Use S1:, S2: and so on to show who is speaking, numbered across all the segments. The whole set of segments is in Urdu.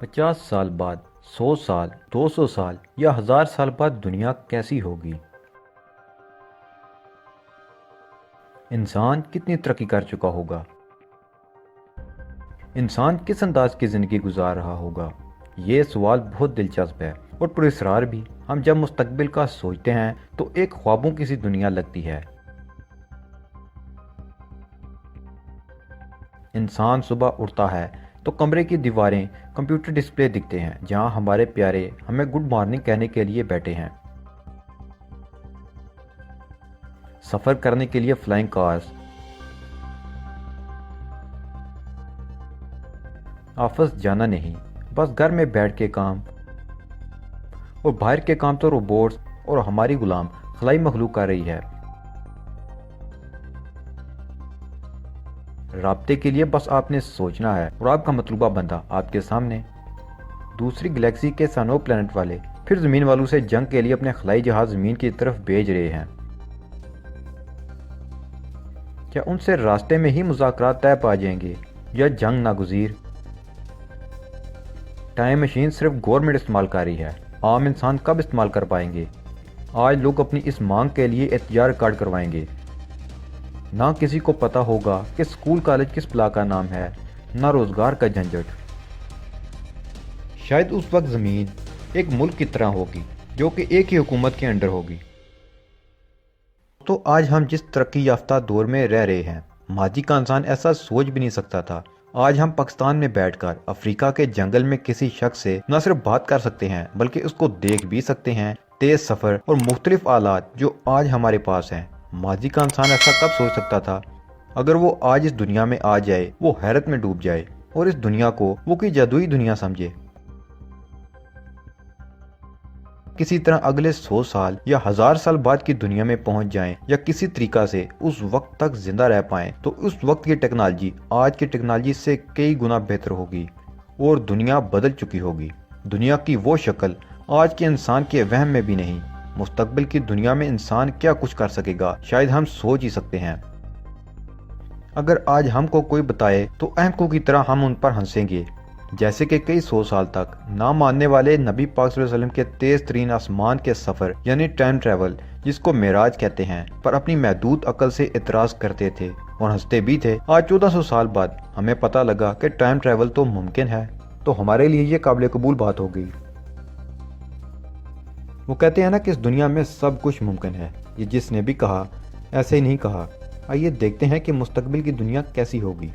S1: 50 سال بعد، 100 سال، 200 سال یا 1000 سال بعد دنیا کیسی ہوگی؟ انسان کتنی ترقی کر چکا ہوگا؟ انسان کس انداز کی زندگی گزار رہا ہوگا؟ یہ سوال بہت دلچسپ ہے اور پراسرار بھی۔ ہم جب مستقبل کا سوچتے ہیں تو ایک خوابوں کی سی دنیا لگتی ہے۔ انسان صبح اٹھتا ہے تو کمرے کی دیواریں کمپیوٹر ڈسپلے دکھتے ہیں جہاں ہمارے پیارے ہمیں گڈ مارننگ کہنے کے لیے بیٹھے ہیں۔ سفر کرنے کے لیے فلائنگ کارز، آفس جانا نہیں، بس گھر میں بیٹھ کے کام، اور باہر کے کام تو روبوٹس اور ہماری غلام خلائی مخلوق کر رہی ہے۔ رابطے کے لیے بس آپ نے سوچنا ہے اور آپ کا مطلوبہ بندہ آپ کے سامنے۔ دوسری گلیکسی کے سانو پلانٹ والے پھر زمین والوں سے جنگ کے لیے اپنے خلائی جہاز زمین کی طرف بھیج رہے ہیں۔ کیا ان سے راستے میں ہی مذاکرات طے پا جائیں گے یا جنگ ناگزیر؟ ٹائم مشین صرف گورنمنٹ استعمال کر رہی ہے، عام انسان کب استعمال کر پائیں گے؟ آج لوگ اپنی اس مانگ کے لیے احتجاج ریکارڈ کروائیں گے۔ نہ کسی کو پتا ہوگا کہ اسکول کالج کس بلا کا نام ہے، نہ روزگار کا جھنجٹ۔ شاید اس وقت زمین ایک ملک کی طرح ہوگی جو کہ ایک ہی حکومت کے انڈر ہوگی۔ تو آج ہم جس ترقی یافتہ دور میں رہ رہے ہیں، ماضی کا انسان ایسا سوچ بھی نہیں سکتا تھا۔ آج ہم پاکستان میں بیٹھ کر افریقہ کے جنگل میں کسی شخص سے نہ صرف بات کر سکتے ہیں بلکہ اس کو دیکھ بھی سکتے ہیں۔ تیز سفر اور مختلف آلات جو آج ہمارے پاس ہیں، ماضی کا انسان ایسا کب سوچ سکتا تھا؟ اگر وہ آج اس دنیا میں آ جائے، وہ حیرت میں ڈوب جائے اور اس دنیا کو وہ کوئی جادوئی دنیا سمجھے۔ کسی طرح اگلے 100 سال یا 1000 سال بعد کی دنیا میں پہنچ جائیں یا کسی طریقہ سے اس وقت تک زندہ رہ پائیں تو اس وقت کی ٹیکنالوجی آج کی ٹیکنالوجی سے کئی گنا بہتر ہوگی اور دنیا بدل چکی ہوگی۔ دنیا کی وہ شکل آج کے انسان کے وہم میں بھی نہیں۔ مستقبل کی دنیا میں انسان کیا کچھ کر سکے گا، شاید ہم سوچ ہی سکتے ہیں۔ اگر آج ہم کو کوئی بتائے تو احمقوں کی طرح ہم ان پر ہنسیں گے، جیسے کہ کئی 100 سال تک نہ ماننے والے نبی پاک صلی اللہ علیہ وسلم کے تیز ترین آسمان کے سفر یعنی ٹائم ٹریول، جس کو معراج کہتے ہیں، پر اپنی محدود عقل سے اعتراض کرتے تھے اور ہنستے بھی تھے۔ آج 1400 سال بعد ہمیں پتہ لگا کہ ٹائم ٹریول تو ممکن ہے، تو ہمارے لیے یہ قابل قبول بات ہو گئی۔ وہ کہتے ہیں نا کہ اس دنیا میں سب کچھ ممکن ہے۔ یہ جس نے بھی کہا ایسے ہی نہیں کہا۔ آئیے دیکھتے ہیں کہ مستقبل کی دنیا کیسی ہوگی۔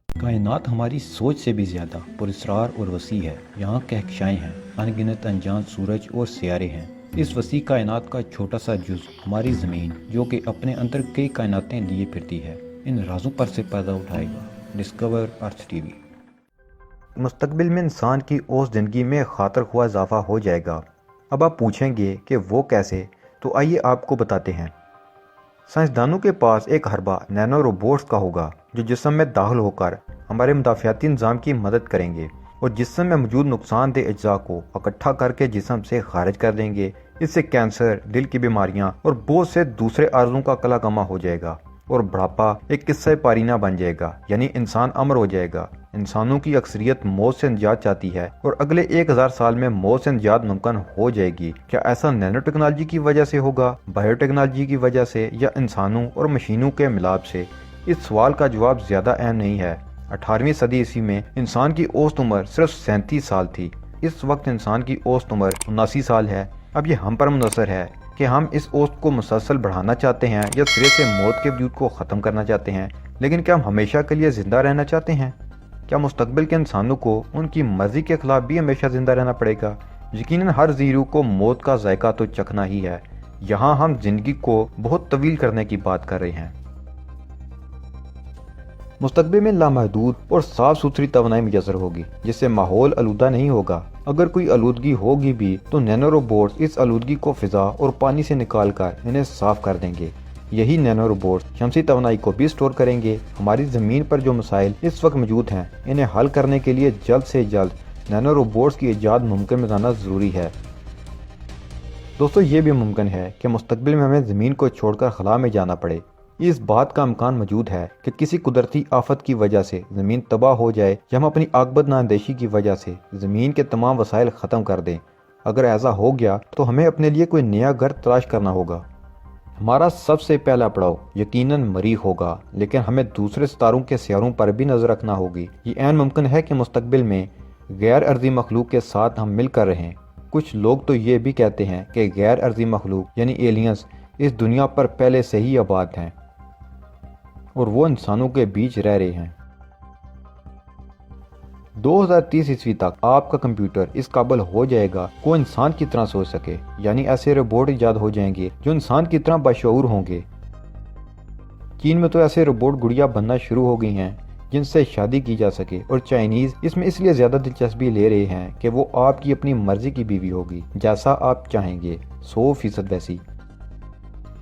S1: کائنات ہماری سوچ سے بھی زیادہ پراسرار اور وسیع ہے۔ یہاں کہکشائیں ہیں، ان گنت انجان سورج اور سیارے ہیں۔ اس وسیع کائنات کا چھوٹا سا جز ہماری زمین، جو کہ اپنے اندر کئی کائناتیں لیے پھرتی ہے، ان رازوں پر سے پردہ اٹھائے گا۔ ڈسکور ارتھ ٹی وی۔ مستقبل میں انسان کی اوسط زندگی میں خاطر خواہ اضافہ ہو جائے گا۔ اب آپ پوچھیں گے کہ وہ کیسے، تو آئیے آپ کو بتاتے ہیں۔ سائنسدانوں کے پاس ایک حربہ نینو روبوٹس کا ہوگا جو جسم میں داخل ہو کر ہمارے مدافعتی نظام کی مدد کریں گے اور جسم میں موجود نقصان دہ اجزاء کو اکٹھا کر کے جسم سے خارج کر دیں گے۔ اس سے کینسر، دل کی بیماریاں اور بہت سے دوسرے عارضوں کا کلا کما ہو جائے گا اور بڑھاپا ایک قصہ پارینہ بن جائے گا، یعنی انسان امر ہو جائے گا۔ انسانوں کی اکثریت موت سے نجات چاہتی ہے اور اگلے 1000 سال میں موت سے نجات ممکن ہو جائے گی۔ کیا ایسا نینو ٹیکنالوجی کی وجہ سے ہوگا، بایو ٹیکنالوجی کی وجہ سے، یا انسانوں اور مشینوں کے ملاپ سے؟ اس سوال کا جواب زیادہ اہم نہیں ہے۔ 18ویں صدی عیسوی میں انسان کی اوسط عمر صرف 37 سال تھی۔ اس وقت انسان کی اوسط عمر 79 سال ہے۔ اب یہ ہم پر منحصر ہے کہ ہم اس اوسط کو مسلسل بڑھانا چاہتے ہیں یا سرے سے موت کے وجود کو ختم کرنا چاہتے ہیں۔ لیکن کیا ہم ہمیشہ کے لیے زندہ رہنا چاہتے ہیں؟ کیا مستقبل کے انسانوں کو ان کی مرضی کے خلاف بھی ہمیشہ زندہ رہنا پڑے گا؟ یقیناً ہر ذی روح کو موت کا ذائقہ تو چکھنا ہی ہے۔ یہاں ہم زندگی کو بہت طویل کرنے کی بات کر رہے ہیں۔ مستقبل میں لامحدود اور صاف ستھری توانائی میسر ہوگی جس سے ماحول آلودہ نہیں ہوگا۔ اگر کوئی آلودگی ہوگی بھی تو نینو روبوٹس اس آلودگی کو فضا اور پانی سے نکال کر انہیں صاف کر دیں گے۔ یہی نینو روبوٹس شمسی توانائی کو بھی سٹور کریں گے۔ ہماری زمین پر جو مسائل اس وقت موجود ہیں، انہیں حل کرنے کے لیے جلد سے جلد نینو روبوٹس کی ایجاد ممکن بنانا ضروری ہے۔ دوستو، یہ بھی ممکن ہے کہ مستقبل میں ہمیں زمین کو چھوڑ کر خلا میں جانا پڑے۔ اس بات کا امکان موجود ہے کہ کسی قدرتی آفت کی وجہ سے زمین تباہ ہو جائے یا ہم اپنی عاقبت نااندیشی کی وجہ سے زمین کے تمام وسائل ختم کر دیں۔ اگر ایسا ہو گیا تو ہمیں اپنے لیے کوئی نیا گھر تلاش کرنا ہوگا۔ ہمارا سب سے پہلا پڑاؤ یقیناً مریخ ہوگا، لیکن ہمیں دوسرے ستاروں کے سیاروں پر بھی نظر رکھنا ہوگی۔ یہ عین ممکن ہے کہ مستقبل میں غیر ارضی مخلوق کے ساتھ ہم مل کر رہیں۔ کچھ لوگ تو یہ بھی کہتے ہیں کہ غیر ارضی مخلوق یعنی ایلینز اس دنیا پر پہلے سے ہی آباد ہیں اور وہ انسانوں کے بیچ رہ رہے ہیں۔ 2030 تک آپ کا کمپیوٹر اس قابل ہو جائے گا کہ وہ انسان کی طرح سوچ سکے، یعنی ایسے روبوٹ ایجاد ہو جائیں گے جو انسان کی طرح باشعور ہوں گے۔ چین میں تو ایسے روبوٹ گڑیا بننا شروع ہو گئی ہیں جن سے شادی کی جا سکے، اور چائنیز اس میں اس لیے زیادہ دلچسپی لے رہے ہیں کہ وہ آپ کی اپنی مرضی کی بیوی ہوگی، جیسا آپ چاہیں گے، 100% ویسی۔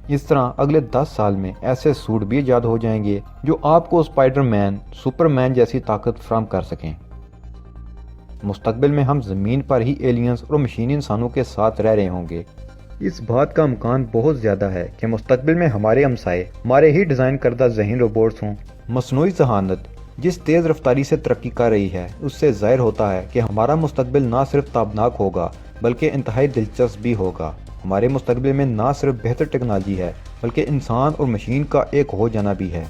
S1: اس طرح اگلے 10 سال میں ایسے سوٹ بھی ایجاد ہو جائیں گے جو آپ کو اسپائڈر مین، سپر مین جیسی طاقت فراہم کر سکیں۔ مستقبل میں ہم زمین پر ہی ایلینز اور مشینی انسانوں کے ساتھ رہ رہے ہوں گے۔ اس بات کا امکان بہت زیادہ ہے کہ مستقبل میں ہمارے ہمسائے ہمارے ہی ڈیزائن کردہ ذہین روبوٹس ہوں۔ مصنوعی ذہانت جس تیز رفتاری سے ترقی کر رہی ہے، اس سے ظاہر ہوتا ہے کہ ہمارا مستقبل نہ صرف تابناک ہوگا بلکہ انتہائی دلچسپ بھی ہوگا۔ ہمارے مستقبل میں نہ صرف بہتر ٹیکنالوجی ہے بلکہ انسان اور مشین کا ایک ہو جانا بھی ہے۔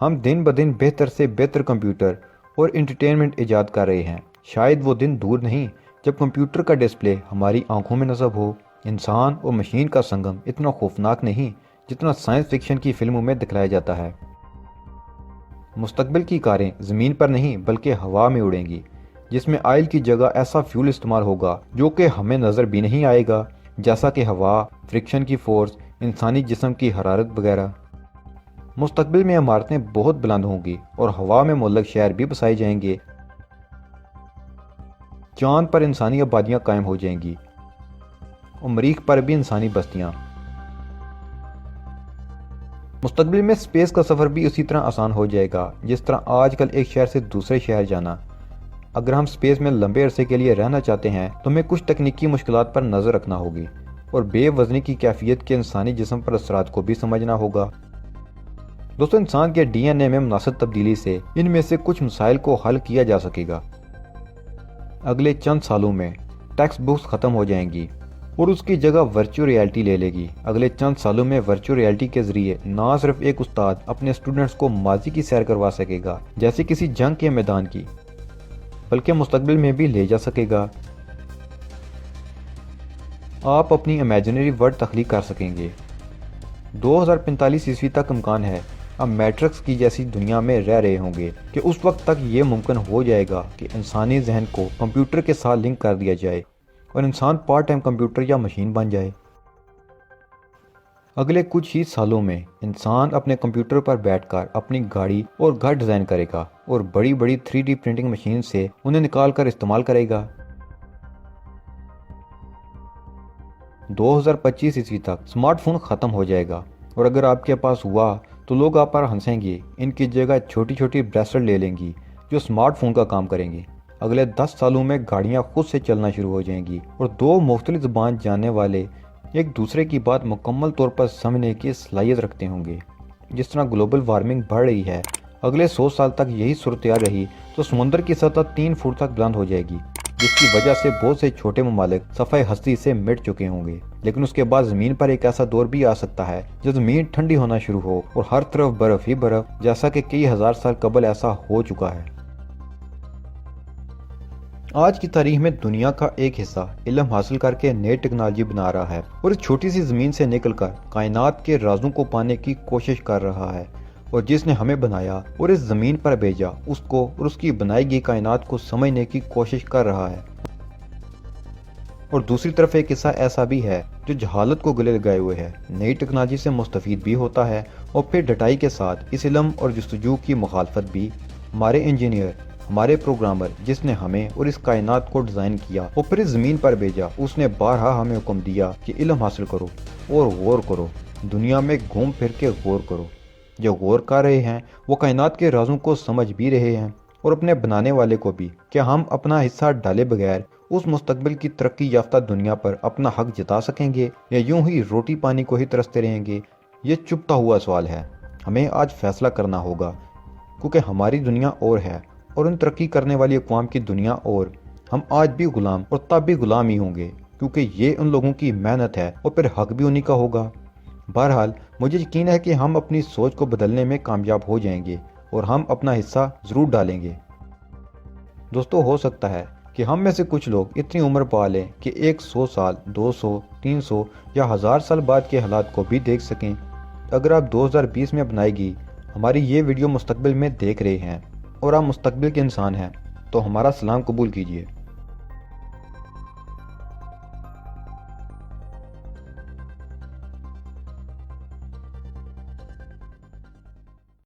S1: ہم دن بدن بہتر سے بہتر کمپیوٹر اور انٹرٹینمنٹ ایجاد کر رہے ہیں۔ شاید وہ دن دور نہیں جب کمپیوٹر کا ڈسپلے ہماری آنکھوں میں نصب ہو۔ انسان اور مشین کا سنگم اتنا خوفناک نہیں جتنا سائنس فکشن کی فلموں میں دکھلایا جاتا ہے۔ مستقبل کی کاریں زمین پر نہیں بلکہ ہوا میں اڑیں گی، جس میں آئل کی جگہ ایسا فیول استعمال ہوگا جو کہ ہمیں نظر بھی نہیں آئے گا، جیسا کہ ہوا، فرکشن کی فورس، انسانی جسم کی حرارت وغیرہ۔ مستقبل میں عمارتیں بہت بلند ہوں گی اور ہوا میں معلق شہر بھی بسائے جائیں گے۔ چاند پر انسانی آبادیاں قائم ہو جائیں گی اور مریخ پر بھی انسانی بستیاں۔ مستقبل میں اسپیس کا سفر بھی اسی طرح آسان ہو جائے گا جس طرح آج کل ایک شہر سے دوسرے شہر جانا۔ اگر ہم اسپیس میں لمبے عرصے کے لیے رہنا چاہتے ہیں تو ہمیں کچھ تکنیکی مشکلات پر نظر رکھنا ہوگی اور بے وزنی کی کیفیت کے انسانی جسم پر اثرات کو بھی سمجھنا ہوگا۔ دوستو، انسان کے ڈی این اے میں مناسب تبدیلی سے ان میں سے کچھ مسائل کو حل کیا جا سکے گا۔ اگلے چند سالوں میں ٹیکسٹ بکس ختم ہو جائیں گی اور اس کی جگہ ورچوئل ریالٹی لے لے گی۔ اگلے چند سالوں میں ورچوئل ریالٹی کے ذریعے نہ صرف ایک استاد اپنے اسٹوڈنٹس کو ماضی کی سیر کروا سکے گا جیسے کسی جنگ کے میدان کی، بلکہ مستقبل میں بھی لے جا سکے گا۔ آپ اپنی امیجنری ورلڈ تخلیق کر سکیں گے۔ 2045 تک امکان ہے اب میٹرکس کی جیسی دنیا میں رہ رہے ہوں گے کہ اس وقت تک یہ ممکن ہو جائے گا کہ انسانی ذہن کو کمپیوٹر کے ساتھ لنک کر دیا جائے اور انسان پارٹ ٹائم کمپیوٹر یا مشین بن جائے۔ اگلے کچھ ہی سالوں میں انسان اپنے کمپیوٹر پر بیٹھ کر اپنی گاڑی اور گھر ڈیزائن کرے گا اور بڑی بڑی 3D پرنٹنگ مشین سے انہیں نکال کر استعمال کرے گا۔ 2025 تک اسمارٹ فون ختم ہو جائے گا اور اگر آپ کے پاس ہوا تو لوگ آپ پر ہنسیں گے۔ ان کی جگہ چھوٹی چھوٹی بریسلیٹ لے لیں گی جو اسمارٹ فون کا کام کریں گے۔ اگلے 10 سالوں میں گاڑیاں خود سے چلنا شروع ہو جائیں گی اور دو مختلف زبان جاننے والے ایک دوسرے کی بات مکمل طور پر سمجھنے کی صلاحیت رکھتے ہوں گے۔ جس طرح گلوبل وارمنگ بڑھ رہی ہے، اگلے 100 سال تک یہی صورتحال رہی تو سمندر کی سطح 3 فٹ تک بلند ہو جائے گی، جس کی وجہ سے بہت سے چھوٹے ممالک صفحہ ہستی سے مٹ چکے ہوں گے۔ لیکن اس کے بعد زمین پر ایک ایسا دور بھی آ سکتا ہے جب زمین ٹھنڈی ہونا شروع ہو اور ہر طرف برف ہی برف، جیسا کہ کئی ہزار سال قبل ایسا ہو چکا ہے۔ آج کی تاریخ میں دنیا کا ایک حصہ علم حاصل کر کے نئی ٹیکنالوجی بنا رہا ہے اور اس چھوٹی سی زمین سے نکل کر کائنات کے رازوں کو پانے کی کوشش کر رہا ہے، اور جس نے ہمیں بنایا اور اس زمین پر بھیجا اس کو اور اس کی بنائی گئی کائنات کو سمجھنے کی کوشش کر رہا ہے۔ اور دوسری طرف ایک حصہ ایسا بھی ہے جو جہالت کو گلے لگائے ہوئے ہے، نئی ٹیکنالوجی سے مستفید بھی ہوتا ہے اور پھر ڈٹائی کے ساتھ اس علم اور جستجو کی مخالفت بھی۔ ہمارے انجینئر، ہمارے پروگرامر جس نے ہمیں اور اس کائنات کو ڈیزائن کیا اور پھر اس زمین پر بھیجا، اس نے بارہا ہمیں حکم دیا کہ علم حاصل کرو اور غور کرو، دنیا میں گھوم پھر کے غور کرو۔ جو غور کر رہے ہیں وہ کائنات کے رازوں کو سمجھ بھی رہے ہیں اور اپنے بنانے والے کو بھی۔ کیا ہم اپنا حصہ ڈالے بغیر اس مستقبل کی ترقی یافتہ دنیا پر اپنا حق جتا سکیں گے یا یوں ہی روٹی پانی کو ہی ترستے رہیں گے؟ یہ چپتا ہوا سوال ہے۔ ہمیں آج فیصلہ کرنا ہوگا، کیونکہ ہماری دنیا اور ہے اور ان ترقی کرنے والی اقوام کی دنیا اور۔ ہم آج بھی غلام اور تب بھی غلام ہی ہوں گے، کیونکہ یہ ان لوگوں کی محنت ہے اور پھر حق بھی انہی کا ہوگا۔ بہرحال مجھے یقین ہے کہ ہم اپنی سوچ کو بدلنے میں کامیاب ہو جائیں گے اور ہم اپنا حصہ ضرور ڈالیں گے۔ دوستو، ہو سکتا ہے کہ ہم میں سے کچھ لوگ اتنی عمر پا لیں کہ 100 سال، 200، 300 یا 1000 سال بعد کے حالات کو بھی دیکھ سکیں۔ اگر آپ 2020 میں اپنائے گی ہماری یہ ویڈیو مستقبل میں دیکھ رہے ہیں اور آپ مستقبل کے انسان ہیں تو ہمارا سلام قبول کیجیے۔